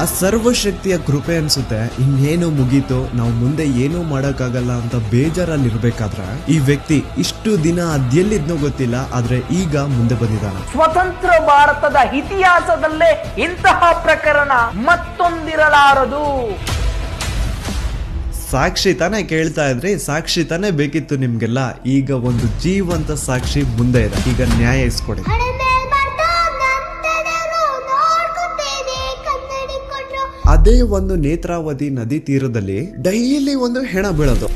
ಆ ಸರ್ವಶಕ್ತಿಯ ಕೃಪೆ ಅನ್ಸುತ್ತೆ. ಇನ್ನೇನು ಮುಗೀತು, ನಾವು ಮುಂದೆ ಏನೂ ಮಾಡೋಕ್ಕಾಗಲ್ಲ ಅಂತ ಬೇಜಾರಲ್ಲಿರ್ಬೇಕಾದ್ರೆ ಈ ವ್ಯಕ್ತಿ ಇಷ್ಟು ದಿನ ಅದೆಲ್ಲಿದ್ನೋ ಗೊತ್ತಿಲ್ಲ, ಆದ್ರೆ ಈಗ ಮುಂದೆ ಬಂದಿದ್ದಾನೆ. ಸ್ವತಂತ್ರ ಭಾರತದ ಇತಿಹಾಸದಲ್ಲೇ ಇಂತಹ ಪ್ರಕರಣ ಮತ್ತೊಂದಿರಲಾರದು. ಸಾಕ್ಷಿ ತಾನೇ ಕೇಳ್ತಾ ಇದ್ರಿ, ಸಾಕ್ಷಿ ತಾನೇ ಬೇಕಿತ್ತು ನಿಮ್ಗೆಲ್ಲ. ಈಗ ಒಂದು ಜೀವಂತ ಸಾಕ್ಷಿ ಮುಂದೆ ಇದೆ, ಈಗ ನ್ಯಾಯ ಇಸ್ಕೊಡಿ. ಅದೇ ಒಂದು ನೇತ್ರಾವತಿ ನದಿ ತೀರದಲ್ಲಿ ಡೈಲಿ ಒಂದು ಹೆಣ ಬೀಳೋದು.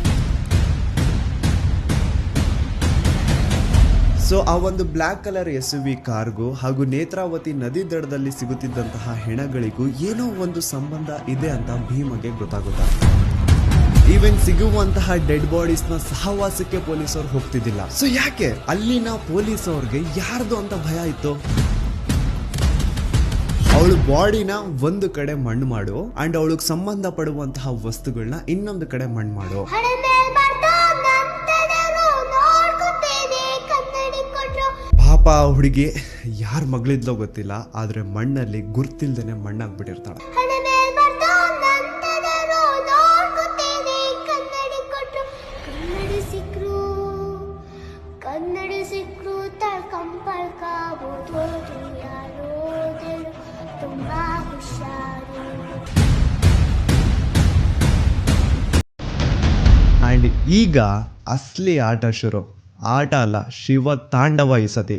ಸೊ ಆ ಒಂದು ಬ್ಲಾಕ್ ಕಲರ್ SUV ಕಾರ್ಗೂ ಹಾಗೂ ನೇತ್ರಾವತಿ ನದಿ ದಡದಲ್ಲಿ ಸಿಗುತ್ತಿದ್ದಂತಹ ಹೆಣಗಳಿಗೂ ಏನೋ ಒಂದು ಸಂಬಂಧ ಇದೆ ಅಂತ ಭೀಮಗೆ ಗೊತ್ತಾಗುತ್ತೆ. ಈವನ್ ಸಿಗುವಂತಹ ಡೆಡ್ ಬಾಡೀಸ್ ನ ಸಹವಾಸಕ್ಕೆ ಪೊಲೀಸರು ಹೋಗ್ತಿದ್ದಿಲ್ಲ. ಸೊ ಯಾಕೆ ಅಲ್ಲಿನ ಪೊಲೀಸ್ ಅವ್ರಿಗೆ ಯಾರ್ದು ಅಂತ ಭಯ ಇತ್ತು? ಅವಳು ಬಾಡಿನ ಒಂದು ಕಡೆ ಮಣ್ಣು ಮಾಡು ಅಂಡ್ ಅವಳಿಗೆ ಸಂಬಂಧ ಪಡುವಂತಹ ವಸ್ತುಗಳನ್ನ ಇನ್ನೊಂದು ಕಡೆ ಮಣ್ಣು ಮಾಡು. ಪಾಪ ಹುಡುಗಿ ಯಾರ ಮಗಳಿದ್ಲೋ ಗೊತ್ತಿಲ್ಲ, ಆದ್ರೆ ಮಣ್ಣಲ್ಲಿ ಗುರ್ತಿಲ್ದೇನೆ ಮಣ್ಣಾಗ್ಬಿಟ್ಟಿರ್ತಾಳೆ. ಅಂಡ್ ಈಗ ಅಸಲಿ ಆಟ ಶುರು. ಆಟ ಅಲ್ಲ, ಶಿವ ತಾಂಡವ ಈ ಸತಿ.